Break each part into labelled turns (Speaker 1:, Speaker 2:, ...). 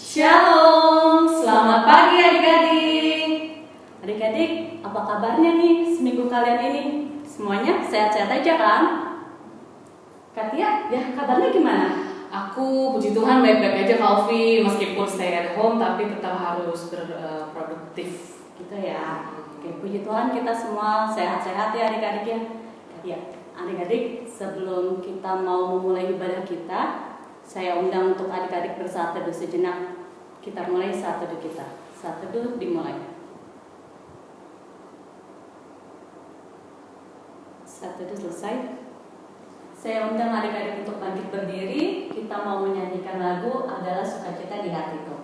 Speaker 1: Shalom, selamat pagi adik-adik. Adik-adik, apa kabarnya nih seminggu kalian ini? Semuanya sehat-sehat aja kan? Katia, ya kabarnya gimana?
Speaker 2: Aku puji Tuhan baik-baik aja Kak Ovi, meskipun stay at home tapi tetap harus berproduktif.
Speaker 1: Gitu ya. Oke, puji Tuhan kita semua sehat-sehat ya adik-adik ya. Ya, adik-adik, sebelum kita mau memulai ibadah kita, saya undang untuk adik-adik bersaat teduh sejenak. Kita mulai saat teduh kita. Saat teduh dimulai. Saat teduh selesai. Saya undang adik-adik untuk bangkit berdiri. Kita mau menyanyikan lagu Adalah Sukacita di Hatiku.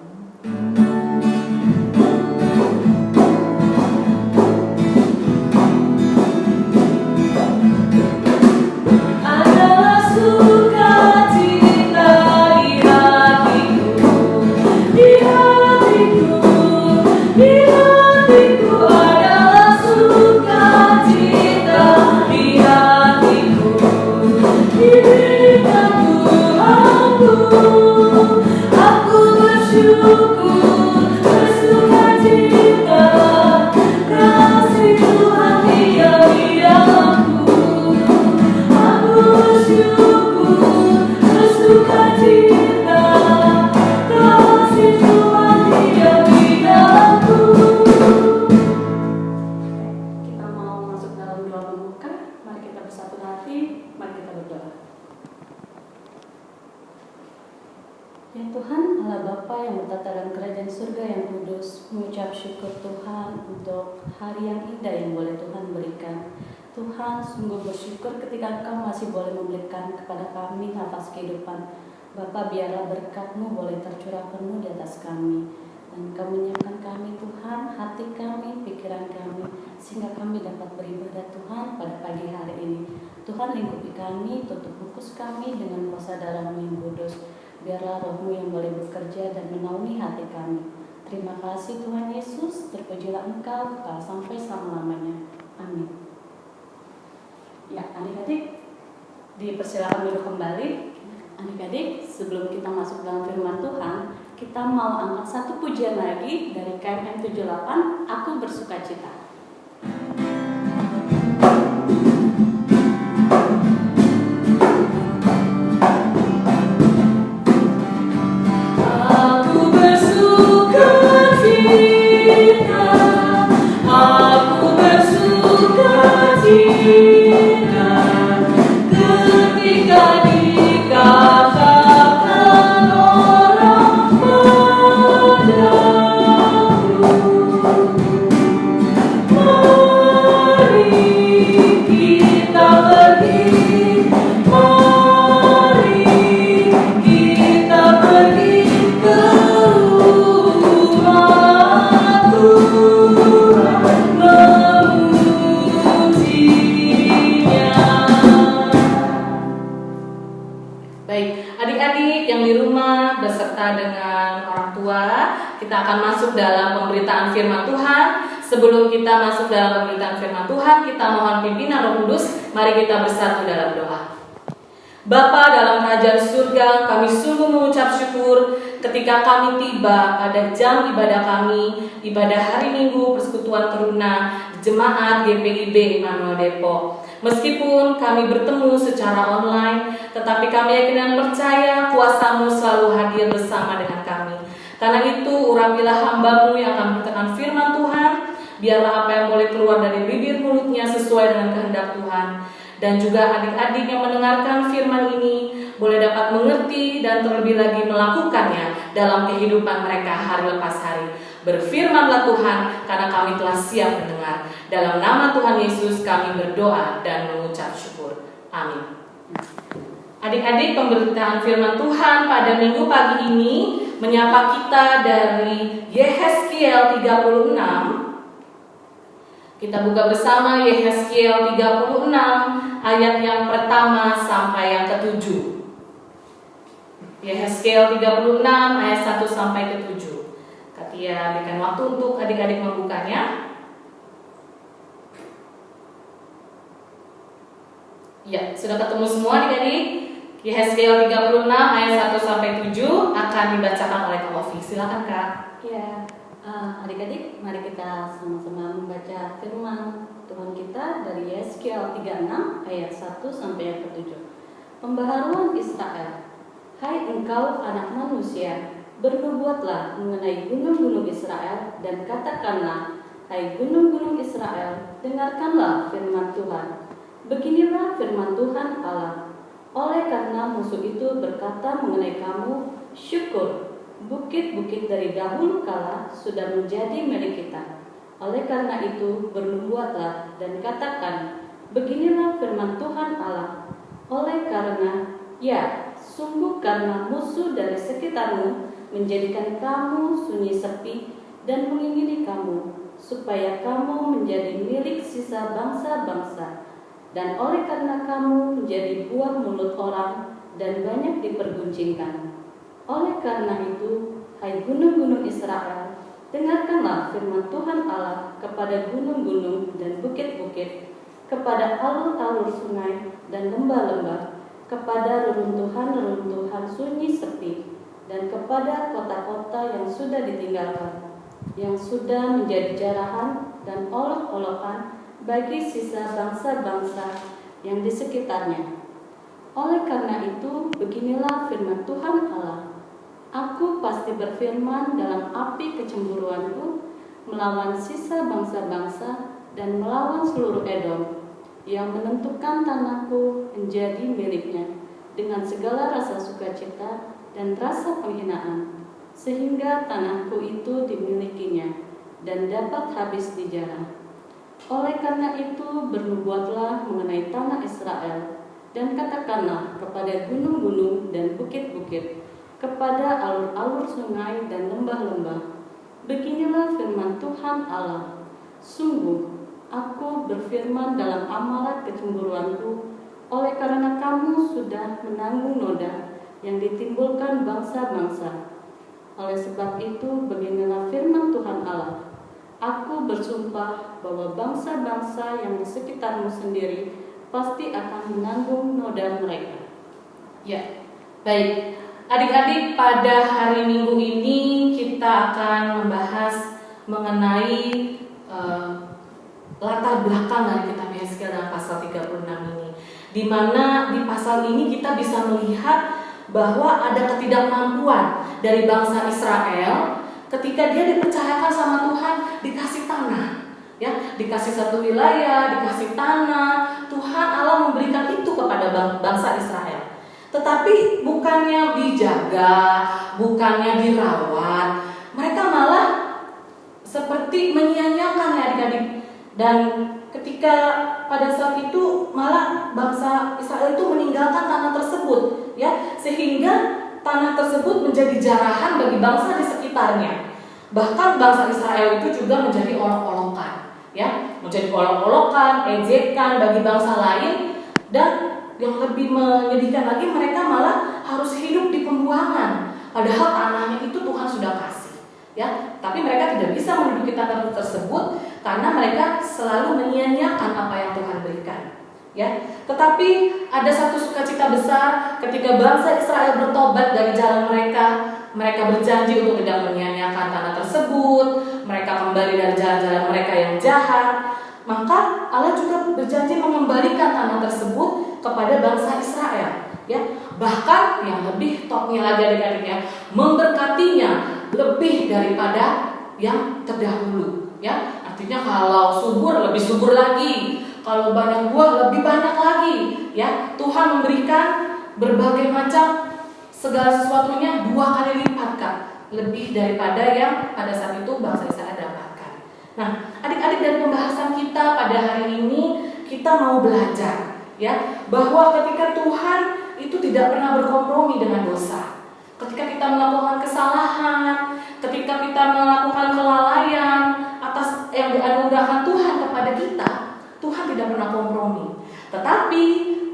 Speaker 1: Ya Tuhan, Allah Bapa yang bertata dalam kerajaan surga yang kudus, mengucap syukur Tuhan untuk hari yang indah yang boleh Tuhan berikan. Tuhan, sungguh bersyukur ketika Engkau masih boleh memberikan kepada kami nafas kehidupan. Bapa, biarlah berkat-Mu boleh tercurah penuh di atas kami. Dan Engkau menyiapkan kami Tuhan, hati kami, pikiran kami, sehingga kami dapat beribadah Tuhan pada pagi hari ini. Tuhan, lingkupi kami, tutup fokus kami dengan kuasa darah-Mu yang kudus. Biarlah Roh-Mu yang boleh bekerja dan menaungi hati kami. Terima kasih Tuhan Yesus, terpujilah Engkau kekal sampai selama-lamanya. Amin. Ya, adik-adik, dipersilakan duduk kembali. Adik-adik, sebelum kita masuk dalam firman Tuhan, kita mau angkat satu pujian lagi dari KMM 78, Aku Bersukacita.
Speaker 2: Kita akan masuk dalam pemberitaan firman Tuhan. Sebelum kita masuk dalam pemberitaan firman Tuhan, kita mohon pimpinan Roh Kudus. Mari kita bersatu dalam doa. Bapa dalam kerajaan surga, kami sungguh mengucap syukur ketika kami tiba pada jam ibadah kami, ibadah hari Minggu Persekutuan Teruna Jemaat GPIB Immanuel Depok. Meskipun kami bertemu secara online, tetapi kami yakin dan percaya kuasa-Mu selalu hadir bersama dengan kami. Karena itu, urapilah hamba-Mu yang akan berkenan firman Tuhan. Biarlah apa yang boleh keluar dari bibir mulutnya sesuai dengan kehendak Tuhan. Dan juga adik-adik yang mendengarkan firman ini boleh dapat mengerti dan terlebih lagi melakukannya dalam kehidupan mereka hari lepas hari. Berfirmanlah Tuhan, karena kami telah siap mendengar. Dalam nama Tuhan Yesus kami berdoa dan mengucap syukur. Amin. Adik-adik, pemberitaan firman Tuhan pada minggu pagi ini menyapa kita dari Yehezkiel 36. Kita buka bersama Yehezkiel 36 ayat yang pertama sampai yang ke-7. Yehezkiel 36 ayat 1 sampai ke-7. Katia berikan waktu untuk adik-adik membukanya. Ya, sudah ketemu semua adik-adik? Yehezkiel 36 ayat 1 sampai 7 akan dibacakan oleh Kak Ovi. Silakan Kak.
Speaker 1: Ya, adik-adik, mari kita sama-sama membaca firman Tuhan kita dari Yehezkiel 36 ayat 1 sampai yang ke-7. Pembaharuan Israel. Hai engkau anak manusia, bernubuatlah mengenai gunung-gunung Israel dan katakanlah, hai gunung-gunung Israel, dengarkanlah firman Tuhan. Beginilah firman Tuhan Allah. Oleh karena musuh itu berkata mengenai kamu, syukur, bukit-bukit dari dahulu kala sudah menjadi milik kita. Oleh karena itu bernubuatlah dan katakan, beginilah firman Tuhan Allah. Oleh karena, ya, sungguh karena musuh dari sekitarmu menjadikan kamu sunyi sepi dan mengingini kamu, supaya kamu menjadi milik sisa bangsa-bangsa. Dan oleh karena kamu menjadi buah mulut orang dan banyak diperguncingkan. Oleh karena itu, hai gunung-gunung Israel, dengarkanlah firman Tuhan Allah kepada gunung-gunung dan bukit-bukit, kepada alur-alur sungai dan lembah-lembah, kepada reruntuhan-reruntuhan sunyi sepi, dan kepada kota-kota yang sudah ditinggalkan, yang sudah menjadi jarahan dan olok-olokan bagi sisa bangsa-bangsa yang di sekitarnya. Oleh karena itu, beginilah firman Tuhan Allah. Aku pasti berfirman dalam api kecemburuanku, melawan sisa bangsa-bangsa dan melawan seluruh Edom, yang menentukan tanahku menjadi miliknya, dengan segala rasa sukacita dan rasa penghinaan, sehingga tanahku itu dimilikinya, dan dapat habis dijarah. Oleh karena itu bernubuatlah mengenai tanah Israel, dan katakanlah kepada gunung-gunung dan bukit-bukit, kepada alur-alur sungai dan lembah-lembah, beginilah firman Tuhan Allah. Sungguh, aku berfirman dalam amarah kecemburuanku, oleh karena kamu sudah menanggung noda yang ditimbulkan bangsa-bangsa. Oleh sebab itu beginilah firman Tuhan Allah. Aku bersumpah bahwa bangsa-bangsa yang di sekitarmu sendiri pasti akan menanggung noda mereka.
Speaker 2: Ya, baik. Adik-adik, pada hari Minggu ini kita akan membahas mengenai latar belakang dari kitab Yehezkiel dalam pasal 36 ini. Di mana di pasal ini kita bisa melihat bahwa ada ketidakmampuan dari bangsa Israel ketika dia dipercayakan sama Tuhan, dikasih tanah, ya, dikasih satu wilayah, dikasih tanah. Tuhan Allah memberikan itu kepada bangsa Israel. Tetapi bukannya dijaga, bukannya dirawat, mereka malah seperti menyia-nyiakan ya adik-adik. Dan ketika pada saat itu malah bangsa Israel itu meninggalkan tanah tersebut, ya, sehingga tanah tersebut menjadi jarahan bagi bangsa di sekitarnya. Bahkan bangsa Israel itu juga menjadi olok-olokan, ya, menjadi olok-olokan, ejekan bagi bangsa lain. Dan yang lebih menyedihkan lagi, mereka malah harus hidup di pembuangan, padahal tanahnya itu Tuhan sudah kasih, ya. Tapi mereka tidak bisa menduduki tanah tersebut karena mereka selalu menyia-nyiakan apa yang Tuhan berikan, ya. Tetapi ada satu sukacita besar ketika bangsa Israel bertobat dari jalan mereka. Mereka berjanji untuk tidak menyia-nyiakan tanah tersebut. Mereka kembali dari jalan-jalan mereka yang jahat. Maka Allah juga berjanji mengembalikan tanah tersebut kepada bangsa Israel, ya. Bahkan yang lebih topnya lagi adik-adik, ya, memberkatinya lebih daripada yang terdahulu, ya. Artinya kalau subur lebih subur lagi, kalau banyak buah lebih banyak lagi, ya. Tuhan memberikan berbagai macam segala sesuatunya 2 kali lipat, Kak, lebih daripada yang pada saat itu bangsa Israel dapatkan. Nah, adik-adik, dari pembahasan kita pada hari ini kita mau belajar, ya, bahwa ketika Tuhan itu tidak pernah berkompromi dengan dosa. Ketika kita melakukan kesalahan, ketika kita melakukan kelalaian atas yang dianugerahkan Tuhan kepada kita, Tuhan tidak pernah kompromi. Tetapi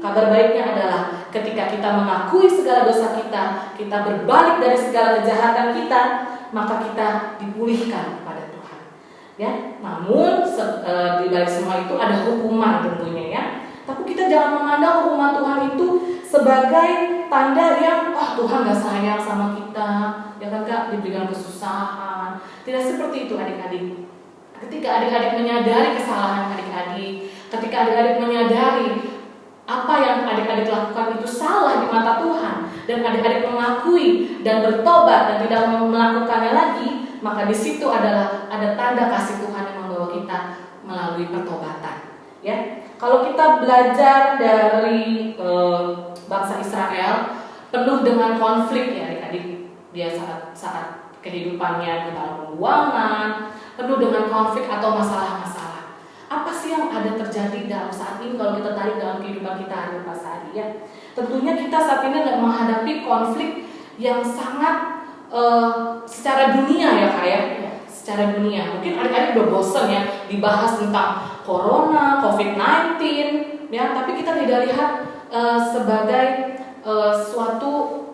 Speaker 2: kabar baiknya adalah ketika kita mengakui segala dosa kita, kita berbalik dari segala kejahatan kita, maka kita dipulihkan kepada Tuhan, ya. Namun di balik semua itu ada hukuman tentunya, ya. Tapi kita jangan memandang hukuman Tuhan itu sebagai tanda yang Tuhan gak sayang sama kita, ya kan Kak, diberikan kesusahan. Tidak seperti itu adik-adik. Ketika adik-adik menyadari kesalahan adik-adik, ketika adik-adik menyadari apa yang adik-adik lakukan itu salah di mata Tuhan, dan adik-adik mengakui dan bertobat dan tidak melakukannya lagi, maka di situ adalah ada tanda kasih Tuhan yang membawa kita melalui pertobatan. Ya, kalau kita belajar dari bangsa Israel, penuh dengan konflik ya adik-adik, dia saat kehidupannya di dalam pembuangan, penuh dengan konflik atau masalah-masalah. Apa sih yang ada terjadi dalam saat ini kalau kita tarik dalam kehidupan kita hari-hari ya? Tentunya kita saat ini sedang menghadapi konflik yang sangat secara dunia ya Kak ya. Secara dunia. Mungkin adik-adik udah bosan ya dibahas tentang corona, COVID-19 ya, tapi kita tidak lihat sebagai suatu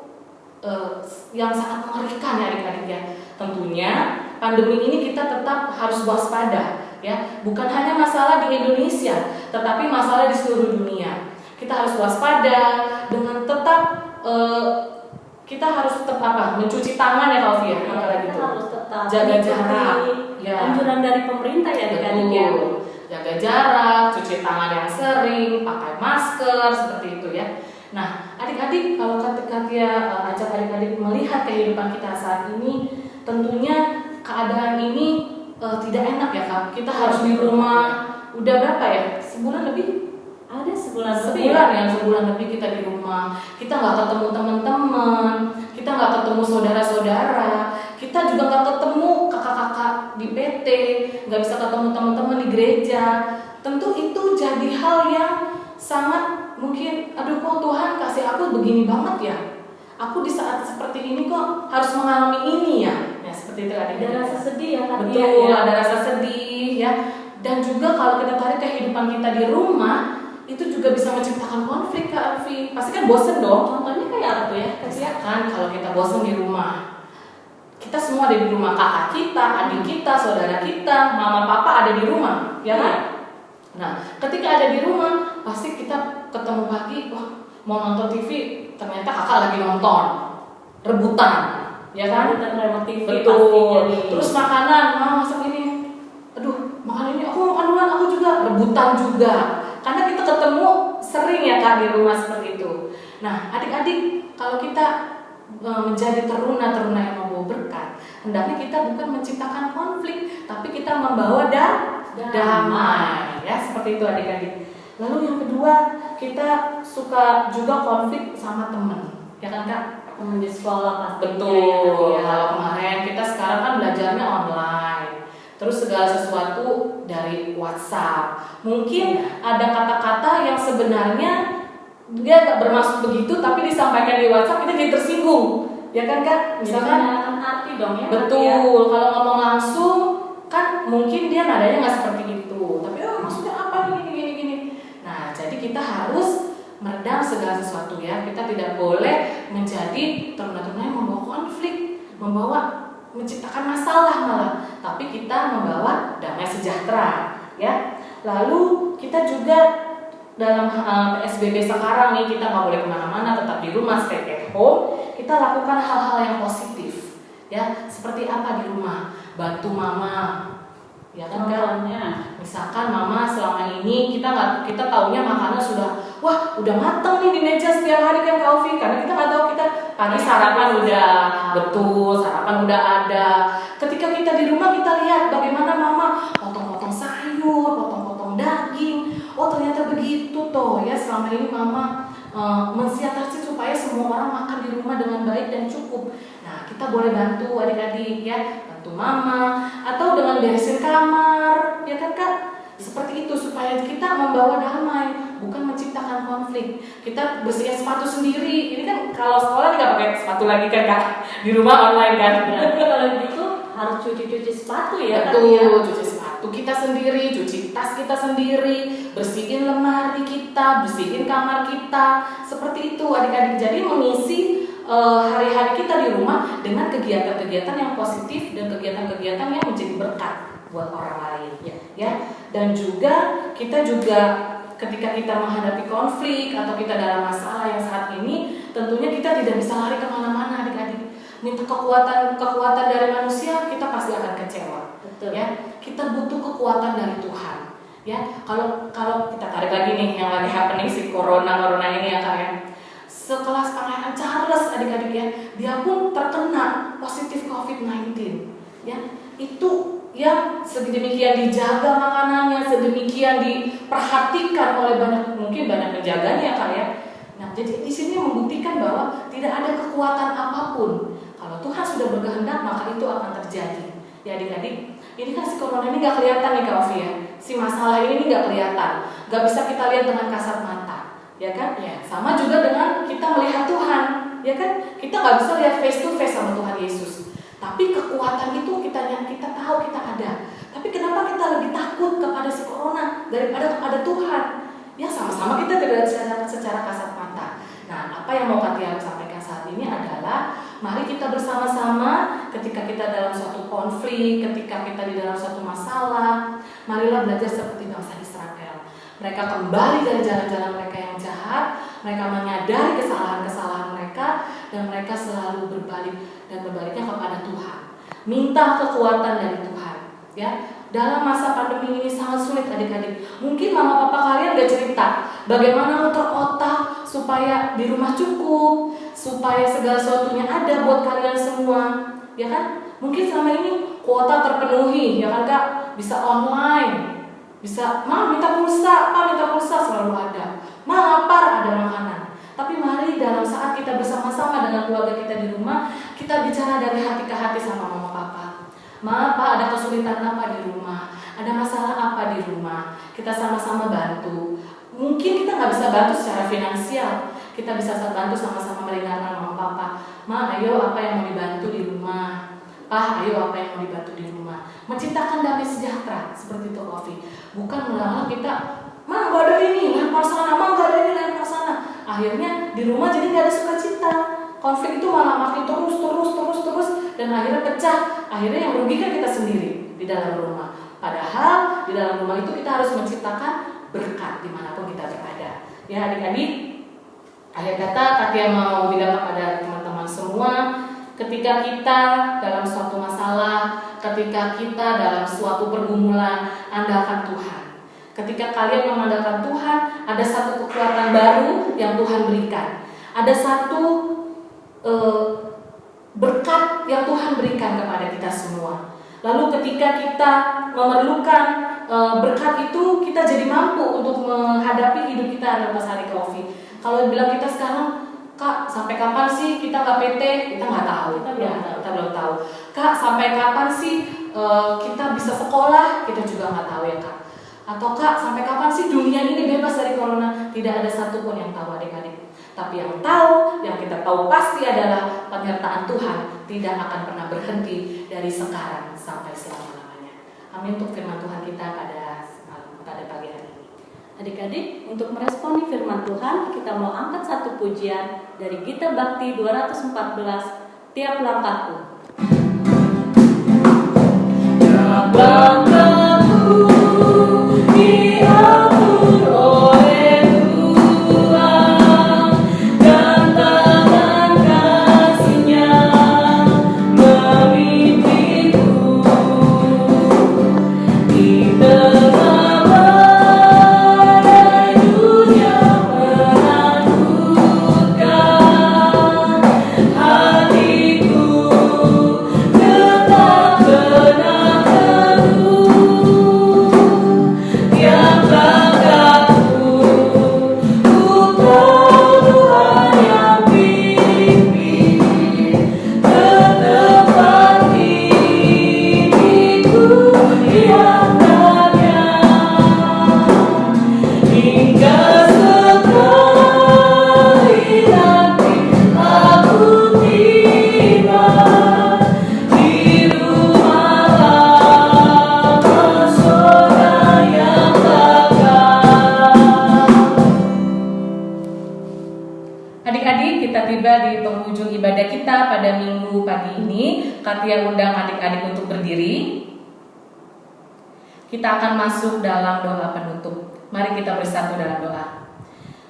Speaker 2: yang sangat mengerikan ya adik-adik ya. Tentunya pandemi ini kita tetap harus waspada ya, bukan hanya masalah di Indonesia, tetapi masalah di seluruh dunia. Kita harus waspada dengan tetap kita harus tetap mencuci tangan ya Kaufi ya,
Speaker 1: Kita harus tetap
Speaker 2: jaga jarak. Ya.
Speaker 1: Anjuran dari pemerintah ya adik-adik ya.
Speaker 2: Jaga jarak, cuci tangan yang sering, pakai masker seperti itu ya. Nah, adik-adik kalau ketika dia ajak adik-adik melihat kehidupan kita saat ini, tentunya keadaan ini tidak enak ya Kak. Kita harus di rumah udah berapa ya? Sebulan lebih?
Speaker 1: Ada sebulan
Speaker 2: lebih kita di rumah. Kita nggak ketemu teman-teman, kita nggak ketemu saudara-saudara, kita juga nggak ketemu kakak-kakak di PT, nggak bisa ketemu teman-teman di gereja. Tentu itu jadi hal yang sangat mungkin, aduh kok Tuhan kasih aku begini banget ya. Aku di saat seperti ini kok harus mengalami ini ya. Ya seperti itu
Speaker 1: ada rasa sedih ya Kak.
Speaker 2: Betul, ada rasa sedih ya. Dan juga kalau kita tarik kehidupan kita di rumah, itu juga bisa menciptakan konflik Kak Alfi. Pasti kan bosen dong.
Speaker 1: Contohnya kayak apa tuh ya?
Speaker 2: Kan kalau kita bosen di rumah, kita semua ada di rumah, kakak kita, adik kita, saudara kita, mama papa ada di rumah, ya kan? Nah, ketika ada di rumah, pasti kita ketemu pagi, mau nonton TV, ternyata kakak lagi nonton, rebutan, ya kan?
Speaker 1: Rebutan remote TV.
Speaker 2: Betul. Terus makanan, masak ini, aduh, makan ini, aku makan duluan, aku juga rebutan juga. Karena kita ketemu sering ya Kak di rumah seperti itu. Nah, adik-adik, kalau kita menjadi teruna-teruna yang membawa berkat, hendaknya kita bukan menciptakan konflik, tapi kita membawa damai. Ya, seperti itu adik-adik. Lalu yang kedua, kita suka juga konflik sama teman, ya kan Kak?
Speaker 1: Teman di sekolah pasti.
Speaker 2: Betul. Kalau kemarin kita sekarang kan belajarnya online. Terus segala sesuatu dari WhatsApp. Mungkin ada kata-kata yang sebenarnya dia nggak bermaksud begitu, tapi disampaikan di WhatsApp kita jadi tersinggung, ya kan Kak? Misalkan
Speaker 1: arti dong ya.
Speaker 2: Betul.
Speaker 1: Ya.
Speaker 2: Kalau ngomong langsung kan mungkin dia nadanya nggak seperti itu, tapi maksudnya apa gini. Nah, jadi kita harus meredam segala sesuatu ya. Kita tidak boleh menjadi teruna-teruna yang membawa konflik, menciptakan masalah malah, tapi kita membawa damai sejahtera ya. Lalu kita juga dalam PSBB sekarang nih, kita nggak boleh kemana-mana, tetap di rumah, stay at home. Kita lakukan hal-hal yang positif ya. Seperti apa di rumah? Bantu mama ya kan Kak? Misalkan mama selama ini kita taunya makanan udah matang nih di meja setiap hari kan Kak Ovi, karena kita nggak tahu, kita pagi sarapan udah sarapan udah ada. Ketika kita di rumah kita lihat bagaimana mama potong-potong sayur, potong-potong daging. Oh ternyata begitu toh ya, selama ini mama mensiasati supaya semua orang makan di rumah dengan baik dan cukup. Nah kita boleh bantu adik-adik ya, bantu mama atau dengan beresin kamar ya kan Kak. Seperti itu supaya kita membawa damai, bukan menciptakan konflik. Kita bersihin sepatu sendiri. Ini kan kalau sekolah nggak pakai sepatu lagi kan Kak, di rumah online kan.
Speaker 1: Berarti kalau gitu harus cuci sepatu ya.
Speaker 2: Betul, ya? Cuci sepatu kita sendiri, cuci tas kita sendiri, bersihin lemari kita, bersihin kamar kita. Seperti itu adik-adik. Jadi mengisi hari-hari kita di rumah dengan kegiatan-kegiatan yang positif dan kegiatan-kegiatan yang menjadi berkat buat orang lain ya. Dan juga kita juga ketika kita menghadapi konflik atau kita dalam masalah yang saat ini, tentunya kita tidak bisa lari kemana-mana adik-adik. Minta kekuatan dari manusia, kita pasti akan kecewa.
Speaker 1: Betul.
Speaker 2: Ya, kita butuh kekuatan dari Tuhan. Ya, kalau kita tarik lagi nih yang lagi happening si corona ini ya Kak ya. Sekelas Pangeran Charles adik-adik ya, dia pun terkena positif COVID-19. Ya, itu yang sedemikian dijaga makanannya, sedemikian diperhatikan oleh mungkin banyak penjaganya Kak ya. Nah, jadi di sini membuktikan bahwa tidak ada kekuatan apapun. Kalau Tuhan sudah berkehendak, maka itu akan terjadi. Ya adik-adik, ini kan si corona ini gak kelihatan nih Kak Ovi ya. Si masalah ini gak kelihatan, gak bisa kita lihat dengan kasat mata, ya kan? Ya. Sama juga dengan kita melihat Tuhan, ya kan? Kita gak bisa lihat face to face sama Tuhan Yesus. Tapi kekuatan itu kita tahu kita ada. Tapi kenapa kita lebih takut kepada si corona daripada kepada Tuhan? Ya sama-sama kita tidak secara kasat mata. Nah, apa yang mau Kak Tia sampaikan saat ini adalah mari kita bersama-sama ketika kita dalam suatu konflik, ketika kita di dalam suatu masalah, marilah belajar seperti bangsa Israel. Mereka kembali dari jalan-jalan mereka yang jahat, mereka menyadari kesalahan-kesalahan mereka, dan mereka selalu berbaliknya kepada Tuhan. Minta kekuatan dari Tuhan. Ya, dalam masa pandemi ini sangat sulit adik-adik. Mungkin mama papa kalian gak cerita bagaimana muter otak supaya di rumah cukup, supaya segala sesuatunya ada buat kalian semua, ya kan? Mungkin selama ini kuota terpenuhi, ya kan Kak? Bisa online, bisa, minta pulsa, minta pulsa selalu ada. Lapar ada makanan. Tapi mari dalam saat kita bersama-sama dengan keluarga kita di rumah, kita bicara dari hati ke hati sama mama papa. Pak, ada kesulitan apa di rumah? Ada masalah apa di rumah? Kita sama-sama bantu. Mungkin kita nggak bisa bantu secara finansial, kita bisa bantu sama-sama meringankan mama papa. Ayo apa yang mau dibantu di rumah? Ayo apa yang mau dibantu di rumah? Menciptakan damai sejahtera seperti itu Ovi. Bukan melanglang kita, nggak ada ini, lempar sana, nggak ada ini, lempar sana. Akhirnya di rumah jadi nggak ada sukacita. Konflik itu malah makin terus dan akhirnya pecah. Akhirnya yang merugikan kita sendiri di dalam rumah. Padahal di dalam rumah itu kita harus menciptakan berkat dimanapun kita berada. Ya adik-adik, akhir kata Katia mau bilang kepada teman-teman semua, ketika kita dalam suatu masalah, ketika kita dalam suatu pergumulan, andalkan Tuhan. Ketika kalian mengandalkan Tuhan, ada satu kekuatan baru yang Tuhan berikan. Ada satu berkat yang Tuhan berikan kepada kita semua. Lalu ketika kita memerlukan berkat itu, kita jadi mampu untuk menghadapi hidup kita lepas hari COVID. Kalau bilang kita sekarang, Kak, sampai kapan sih kita nggak PT? Kita nggak tahu. Kita belum tahu. Kak, sampai kapan sih kita bisa sekolah? Kita juga nggak tahu ya Kak. Atau Kak, sampai kapan sih dunia ini bebas dari corona? Tidak ada satupun yang tahu adik-adik. Tapi yang kita tahu pasti adalah penyertaan Tuhan tidak akan pernah berhenti dari sekarang sampai selama-lamanya. Amin untuk firman Tuhan kita pada pagi hari ini.
Speaker 1: Adik-adik, untuk meresponi firman Tuhan, kita mau angkat satu pujian dari Gita Bakti 214, Tiap Langkahku.
Speaker 2: Tiap langkahku diatur oleh Tuhan, dan tangan kasih-Nya memimpinku di tengah badai dunia menakutkan. Hatiku tetap tenang teduh. Tiap langkahku ku tahu Tuhan yang pimpin, tetap hatiku di antara hingga sekali nanti aku tiba di rumah Bapa sorga yang kekal. Adik-adik, kita tiba di penghujung ibadah kita pada minggu pagi ini. Katia undang adik-adik untuk berdiri. Kita akan masuk dalam doa penutup. Mari kita bersatu dalam doa.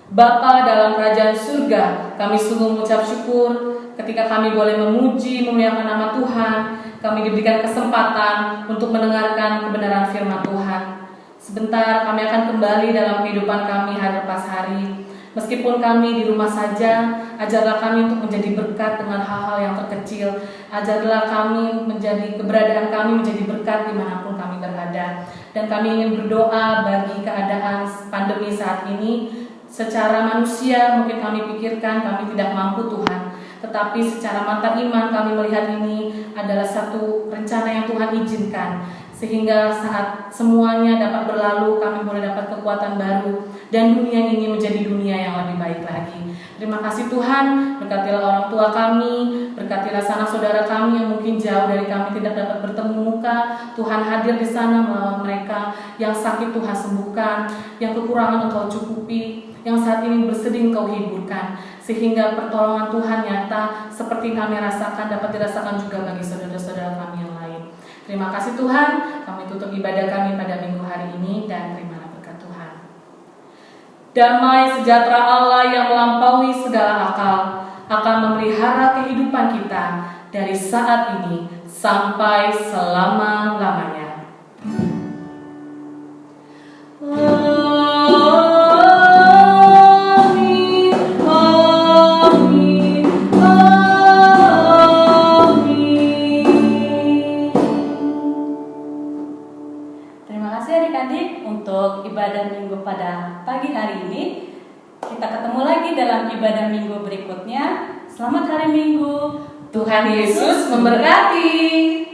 Speaker 2: Bapa dalam kerajaan surga, kami sungguh mengucap syukur ketika kami boleh memuji, memuliakan nama Tuhan. Kami diberikan kesempatan untuk mendengarkan kebenaran firman Tuhan. Sebentar kami akan kembali dalam kehidupan kami hari lepas hari. Meskipun kami di rumah saja, ajarlah kami untuk menjadi berkat dengan hal-hal yang terkecil. Ajarlah kami keberadaan kami menjadi berkat dimanapun kami berada. Dan kami ingin berdoa bagi keadaan pandemi saat ini. Secara manusia mungkin kami pikirkan kami tidak mampu Tuhan. Tetapi secara mata iman kami melihat ini adalah satu rencana yang Tuhan izinkan. Sehingga saat semuanya dapat berlalu, kami boleh dapat kekuatan baru. Dan dunia ini menjadi dunia yang lebih baik lagi. Terima kasih Tuhan, berkatilah orang tua kami, berkatilah sanak saudara kami yang mungkin jauh dari kami tidak dapat bertemu muka. Tuhan hadir di sana melawat mereka. Yang sakit Tuhan sembuhkan, yang kekurangan Engkau cukupi, yang saat ini bersedih Engkau hiburkan. Sehingga pertolongan Tuhan nyata seperti kami rasakan dapat dirasakan juga bagi saudara-saudara kami yang lain. Terima kasih Tuhan, kami tutup ibadah kami pada minggu hari ini dan terimalah berkat Tuhan. Damai sejahtera Allah yang melampaui segala akal akan memelihara kehidupan kita dari saat ini sampai selama-lamanya.
Speaker 1: Untuk ibadah minggu pada pagi hari ini. Kita ketemu lagi dalam ibadah minggu berikutnya. Selamat hari Minggu.
Speaker 2: Tuhan Yesus memberkati.